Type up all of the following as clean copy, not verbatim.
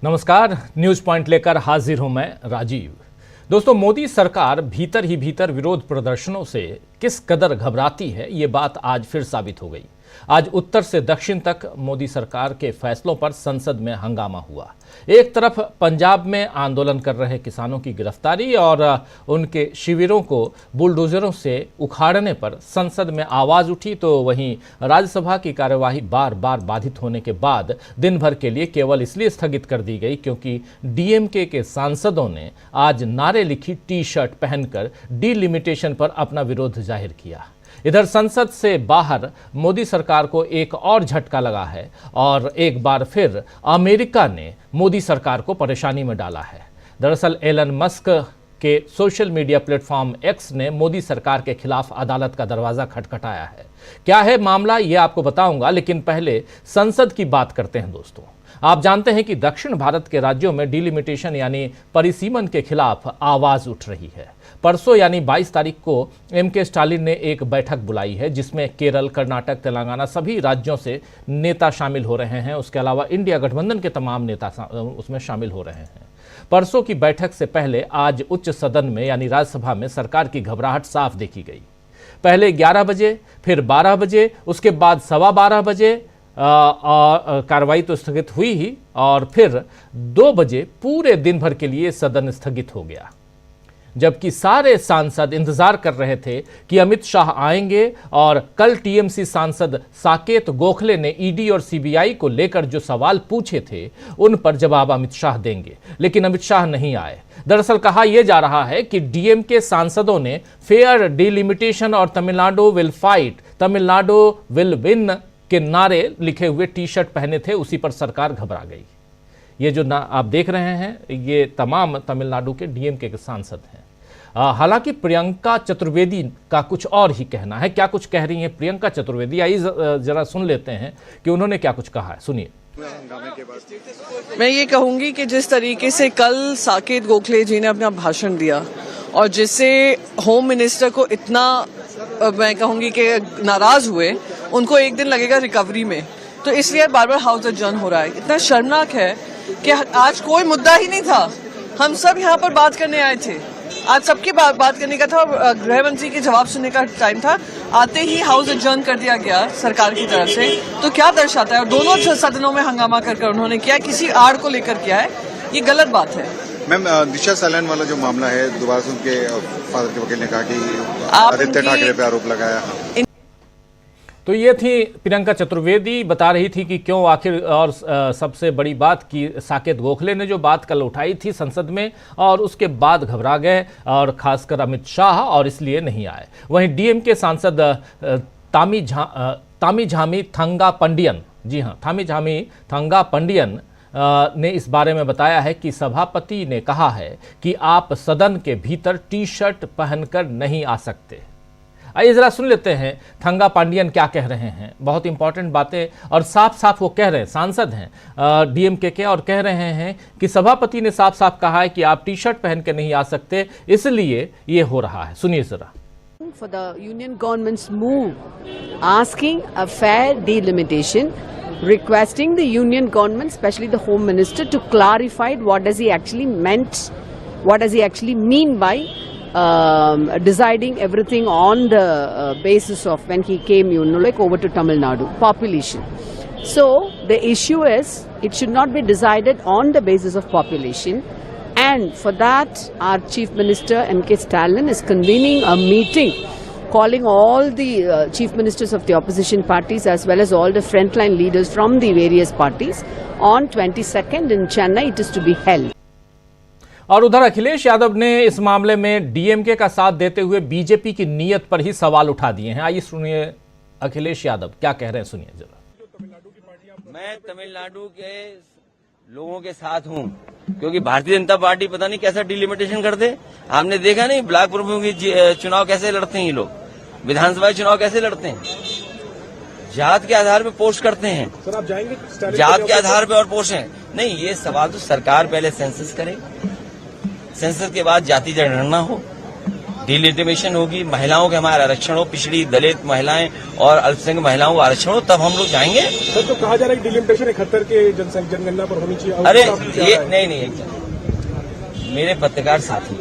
नमस्कार, news point लेकर हाजिर हूं मैं राजीव। दोस्तों, मोदी सरकार भीतर ही भीतर विरोध प्रदर्शनों से किस कदर घबराती है, ये बात आज फिर साबित हो गई। आज उत्तर से दक्षिण तक मोदी सरकार के फैसलों पर संसद में हंगामा हुआ। एक तरफ पंजाब में आंदोलन कर रहे किसानों की गिरफ्तारी और उनके शिविरों को बुलडोजरों से उखाड़ने पर संसद में आवाज उठी, तो वहीं राज्यसभा की कार्यवाही बार बार बाधित होने के बाद दिन भर के लिए केवल इसलिए स्थगित कर दी गई क्योंकि डीएमके के सांसदों ने आज नारे लिखी टी शर्ट पहनकर डीलिमिटेशन पर अपना विरोध जाहिर किया। इधर संसद से बाहर मोदी सरकार को एक और झटका लगा है और एक बार फिर अमेरिका ने मोदी सरकार को परेशानी में डाला है। दरअसल एलन मस्क के सोशल मीडिया प्लेटफॉर्म एक्स ने मोदी सरकार के खिलाफ अदालत का दरवाजा खटखटाया है। क्या है मामला, ये आपको बताऊंगा, लेकिन पहले संसद की बात करते हैं। दोस्तों, आप जानते हैं कि दक्षिण भारत के राज्यों में डिलिमिटेशन यानी परिसीमन के खिलाफ आवाज उठ रही है। परसों यानी 22 तारीख को एमके स्टालिन ने एक बैठक बुलाई है जिसमें केरल, कर्नाटक, तेलंगाना सभी राज्यों से नेता शामिल हो रहे हैं। उसके अलावा इंडिया गठबंधन के तमाम नेता उसमें शामिल हो रहे हैं। परसों की बैठक से पहले आज उच्च सदन में यानी राज्यसभा में सरकार की घबराहट साफ देखी गई। पहले 11 बजे, फिर 12 बजे, उसके बाद 12:15 बजे कार्रवाई तो स्थगित हुई ही, और फिर 2 बजे पूरे दिन भर के लिए सदन स्थगित हो गया। जबकि सारे सांसद इंतजार कर रहे थे कि अमित शाह आएंगे और कल टीएमसी सांसद साकेत गोखले ने ईडी और सीबीआई को लेकर जो सवाल पूछे थे उन पर जवाब अमित शाह देंगे, लेकिन अमित शाह नहीं आए। दरअसल कहा यह जा रहा है कि डीएमके सांसदों ने फेयर डिलिमिटेशन और Tamil Nadu will fight, Tamil Nadu will win के नारे लिखे हुए टी शर्ट पहने थे, उसी पर सरकार घबरा गई। ये जो आप देख रहे हैं, ये तमाम तमिलनाडु के डीएमके के सांसद हैं। हालांकि प्रियंका चतुर्वेदी का कुछ और ही कहना है। क्या कुछ कह रही हैं प्रियंका चतुर्वेदी, आइए जरा सुन लेते हैं कि उन्होंने क्या कुछ कहा है। सुनिए। मैं ये कहूंगी कि जिस तरीके से कल साकेत गोखले जी ने अपना भाषण दिया और जिससे होम मिनिस्टर को इतना मैं कहूंगी कि नाराज हुए, उनको एक दिन लगेगा रिकवरी में, तो इसलिए बार बार हाउस एडजर्न हो रहा है। इतना शर्मनाक है कि आज कोई मुद्दा ही नहीं था, हम सब यहाँ पर बात करने आए थे। आज सबकी बात करने का था, गृह मंत्री के जवाब सुनने का टाइम था, आते ही हाउस एडजर्न कर दिया गया सरकार की तरफ से। तो क्या दर्शाता है, और दोनों सदनों में हंगामा कर उन्होंने किया, किसी आड़ को लेकर किया है, ये गलत बात है। मैम, दिशा सालन वाला जो मामला है, दोबारा से उनके फादर के वकील ने कहा कि आदित्य ठाकरे पे आरोप लगाया। तो ये थी प्रियंका चतुर्वेदी, बता रही थी कि क्यों आखिर, और सबसे बड़ी बात कि साकेत गोखले ने जो बात कल उठाई थी संसद में और उसके बाद घबरा गए, और खासकर अमित शाह, और इसलिए नहीं आए। वहीं डीएमके सांसद तामीझामी थंगा पंडियन, जी हाँ, तामीझामी थंगा पंडियन ने इस बारे में बताया है कि सभापति ने कहा है कि आप सदन के भीतर टी शर्ट पहनकर नहीं आ सकते। आइए जरा सुन लेते हैं थंगा पांडियन क्या कह रहे हैं। बहुत इंपॉर्टेंट बातें, और साफ साफ वो कह रहे हैं, सांसद हैं डीएमके के, और कह रहे हैं कि सभापति ने साफ साफ कहा है कि आप टी शर्ट पहन के नहीं आ सकते, इसलिए ये हो रहा है। सुनिए जरा। For the union government's move, asking a fair delimitation, requesting the union government, especially the Home Minister, to clarify what does he actually meant, what does he actually mean by deciding everything on the basis of when he came, like over to Tamil Nadu, population. So the issue is, it should not be decided on the basis of population, and for that our Chief Minister M.K. Stalin is convening a meeting, calling all the chief ministers of the opposition parties as well as all the frontline leaders from the various parties on 22nd in Chennai. It is to be held. और उधर अखिलेश यादव ने इस मामले में DMK का साथ देते हुए बीजेपी की नीयत पर ही सवाल उठा दिए हैं। आइए सुनिए अखिलेश यादव क्या कह रहे हैं, सुनिए जरा। मैं तमिलनाडु के लोगों के साथ हूं, क्योंकि भारतीय जनता पार्टी पता नहीं कैसा डिलिमिटेशन करते। हमने देखा नहीं ब्लॉक प्रमुख की चुनाव कैसे लड़ते हैं ये लोग, विधानसभा चुनाव कैसे लड़ते हैं, जात के आधार पर पोस्ट करते हैं। सर, आप जाएंगे जात के आधार पर और पोस्ट है नहीं, ये सवाल तो सरकार पहले सेंसस करे, सेंसस के बाद जाति जनगणना हो, डिलिमिटेशन होगी, महिलाओं के हमारे आरक्षण हो, पिछड़ी दलित महिलाएं और अल्पसंख्यक महिलाओं को आरक्षण हो, तब हम लोग जाएंगे। सर, तो कहा जा रहा है कि डिलिमिटेशन 71 के जनगणना पर होनी चाहिए। अरे ये नहीं, मेरे पत्रकार साथी,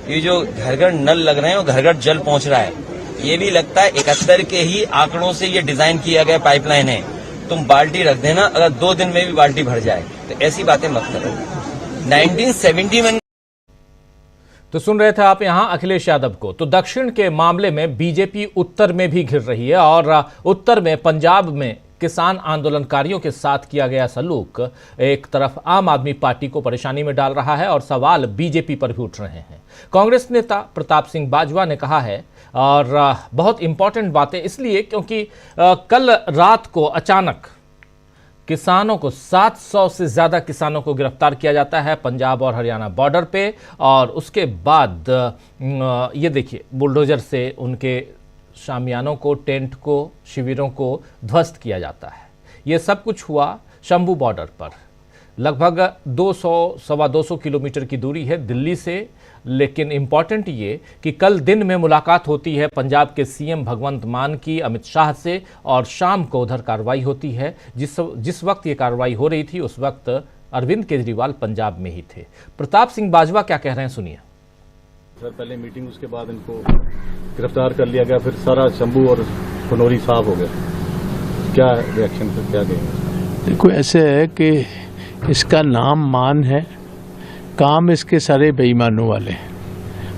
ये जो घर घर नल लग रहे हैं और घर घर जल पहुंच रहा है, ये भी लगता है 71 के ही आंकड़ों से ये डिजाइन किया गया पाइपलाइन है। तुम बाल्टी रख देना, अगर 2 दिन में भी बाल्टी भर जाए, तो ऐसी बातें मत करो। 1971 तो सुन रहे थे आप यहां अखिलेश यादव को। तो दक्षिण के मामले में बीजेपी उत्तर में भी घिर रही है और उत्तर में पंजाब में किसान आंदोलनकारियों के साथ किया गया सलूक एक तरफ आम आदमी पार्टी को परेशानी में डाल रहा है और सवाल बीजेपी पर भी उठ रहे हैं। कांग्रेस नेता प्रताप सिंह बाजवा ने कहा है, और बहुत इंपॉर्टेंट बातें इसलिए क्योंकि कल रात को अचानक किसानों को 700 से ज़्यादा किसानों को गिरफ्तार किया जाता है पंजाब और हरियाणा बॉर्डर पे, और उसके बाद ये देखिए बुलडोजर से उनके शामियानों को, टेंट को, शिविरों को ध्वस्त किया जाता है। ये सब कुछ हुआ शंभू बॉर्डर पर, लगभग 200-225 किलोमीटर की दूरी है दिल्ली से। लेकिन इम्पॉर्टेंट ये कि कल दिन में मुलाकात होती है पंजाब के सीएम भगवंत मान की अमित शाह से, और शाम को उधर कार्रवाई होती है। जिस वक्त ये कार्रवाई हो रही थी उस वक्त अरविंद केजरीवाल पंजाब में ही थे। प्रताप सिंह बाजवा क्या कह रहे हैं, सुनिए। सर, पहले मीटिंग, उसके बाद इनको गिरफ्तार कर लिया गया, फिर सारा शंभू और खनौरी साफ हो गया। क्या रिएक्शन, फिर क्या कहेंगे? देखो, ऐसे है कि इसका नाम मान है, काम इसके सारे बेईमानों वाले,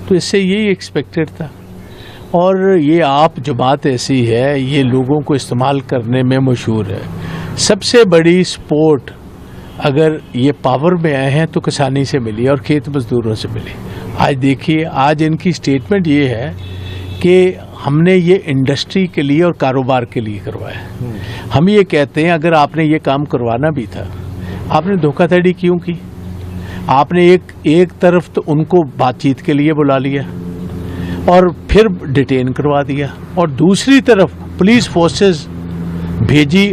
तो इससे यही एक्सपेक्टेड था। और ये आप जो बात ऐसी है, ये लोगों को इस्तेमाल करने में मशहूर है। सबसे बड़ी सपोर्ट अगर ये पावर में आए हैं तो किसानी से मिली और खेत मजदूरों से मिली। आज देखिए, आज इनकी स्टेटमेंट ये है कि हमने ये इंडस्ट्री के लिए और कारोबार के लिए करवाया। हम ये कहते हैं अगर आपने ये काम करवाना भी था, आपने धोखाधड़ी क्यों की? आपने एक तरफ तो उनको बातचीत के लिए बुला लिया और फिर डिटेन करवा दिया, और दूसरी तरफ पुलिस फोर्सेस भेजी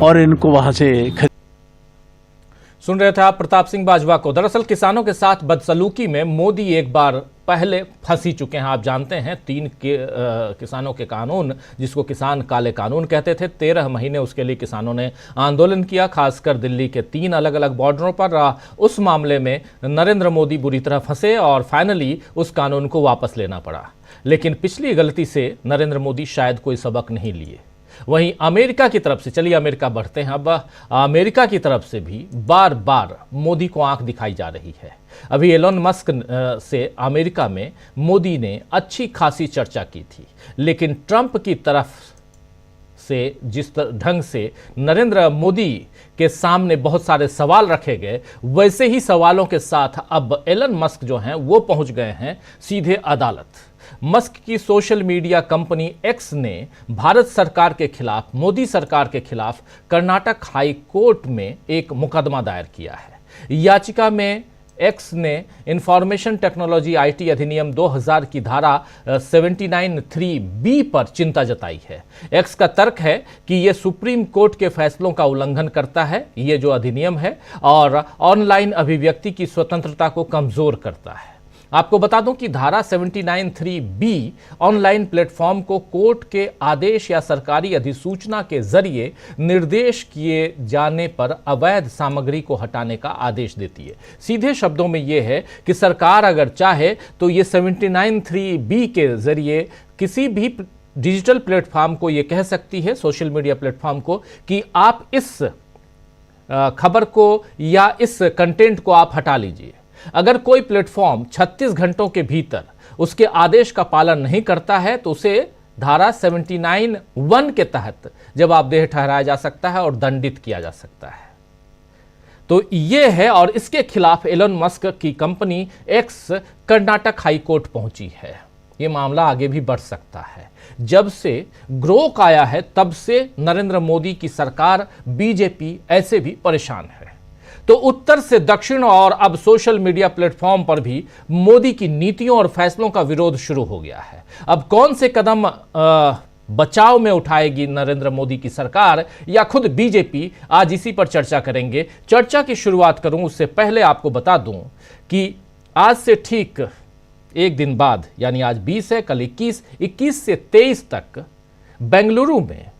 और इनको वहां से सुन रहे थे आप प्रताप सिंह बाजवा को। दरअसल किसानों के साथ बदसलूकी में मोदी एक बार पहले फंस ही चुके हैं। आप जानते हैं 3 किसानों के कानून, जिसको किसान काले कानून कहते थे, 13 महीने उसके लिए किसानों ने आंदोलन किया, खासकर दिल्ली के 3 अलग अलग बॉर्डरों पर। उस मामले में नरेंद्र मोदी बुरी तरह फंसे और फाइनली उस कानून को वापस लेना पड़ा। लेकिन पिछली गलती से नरेंद्र मोदी शायद कोई सबक नहीं लिए। वहीं अमेरिका की तरफ से, चलिए अमेरिका बढ़ते हैं अब, अमेरिका की तरफ से भी बार बार मोदी को आंख दिखाई जा रही है। अभी एलोन मस्क से अमेरिका में मोदी ने अच्छी खासी चर्चा की थी, लेकिन ट्रंप की तरफ से जिस ढंग से नरेंद्र मोदी के सामने बहुत सारे सवाल रखे गए, वैसे ही सवालों के साथ अब एलन मस्क जो हैं वो पहुंच गए हैं सीधे अदालत। मस्क की सोशल मीडिया कंपनी एक्स ने भारत सरकार के खिलाफ, मोदी सरकार के खिलाफ कर्नाटक हाई कोर्ट में एक मुकदमा दायर किया है। याचिका में एक्स ने इंफॉर्मेशन टेक्नोलॉजी आईटी अधिनियम 2000 की धारा 79(3)(b) पर चिंता जताई है। एक्स का तर्क है कि यह सुप्रीम कोर्ट के फैसलों का उल्लंघन करता है, ये जो अधिनियम है, और ऑनलाइन अभिव्यक्ति की स्वतंत्रता को कमजोर करता है। आपको बता दूं कि धारा 79(3)(b) ऑनलाइन प्लेटफॉर्म को कोर्ट के आदेश या सरकारी अधिसूचना के जरिए निर्देश किए जाने पर अवैध सामग्री को हटाने का आदेश देती है। सीधे शब्दों में यह है कि सरकार अगर चाहे तो ये 79(3)(b) के जरिए किसी भी डिजिटल प्लेटफॉर्म को यह कह सकती है, सोशल मीडिया प्लेटफॉर्म को, कि आप इस खबर को या इस कंटेंट को आप हटा लीजिए। अगर कोई प्लेटफॉर्म 36 घंटों के भीतर उसके आदेश का पालन नहीं करता है तो उसे धारा 79(1) के तहत जवाबदेह ठहराया जा सकता है और दंडित किया जा सकता है। तो ये है, और इसके खिलाफ एलन मस्क की company x Karnataka high court पहुंची है। ये मामला आगे भी बढ़ सकता है। जब से ग्रोक आया है तब से नरेंद्र मोदी की सरकार, बीजेपी ऐसे भी परेशान है। तो उत्तर से दक्षिण और अब सोशल मीडिया प्लेटफॉर्म पर भी मोदी की नीतियों और फैसलों का विरोध शुरू हो गया है। अब कौन से कदम बचाव में उठाएगी नरेंद्र मोदी की सरकार या खुद बीजेपी, आज इसी पर चर्चा करेंगे। चर्चा की शुरुआत करूं उससे पहले आपको बता दूं कि आज से ठीक एक दिन बाद यानी आज 20 है, कल 21 से 23 तक बेंगलुरु में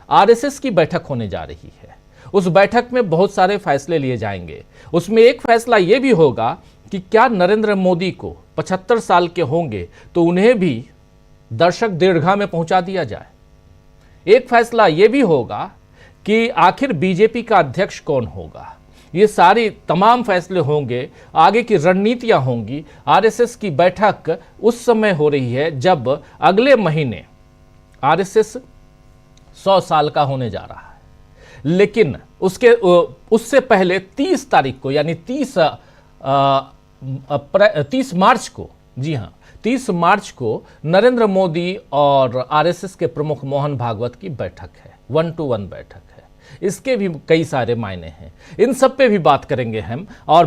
आरएसएस की बैठक होने जा रही है। उस बैठक में बहुत सारे फैसले लिए जाएंगे। उसमें एक फैसला यह भी होगा कि क्या नरेंद्र मोदी को 75 साल के होंगे तो उन्हें भी दर्शक दीर्घा में पहुंचा दिया जाए। एक फैसला यह भी होगा कि आखिर बीजेपी का अध्यक्ष कौन होगा। ये सारी तमाम फैसले होंगे, आगे की रणनीतियां होंगी। आरएसएस की बैठक उस समय हो रही है जब अगले महीने आरएसएस 100 साल का होने जा रहा है, लेकिन उससे पहले 30 तारीख को यानी 30 मार्च को, जी हां 30 मार्च को नरेंद्र मोदी और आरएसएस के प्रमुख मोहन भागवत की बैठक है, 1-to-1 बैठक है। इसके भी कई सारे मायने हैं, इन सब पे भी बात करेंगे हम। और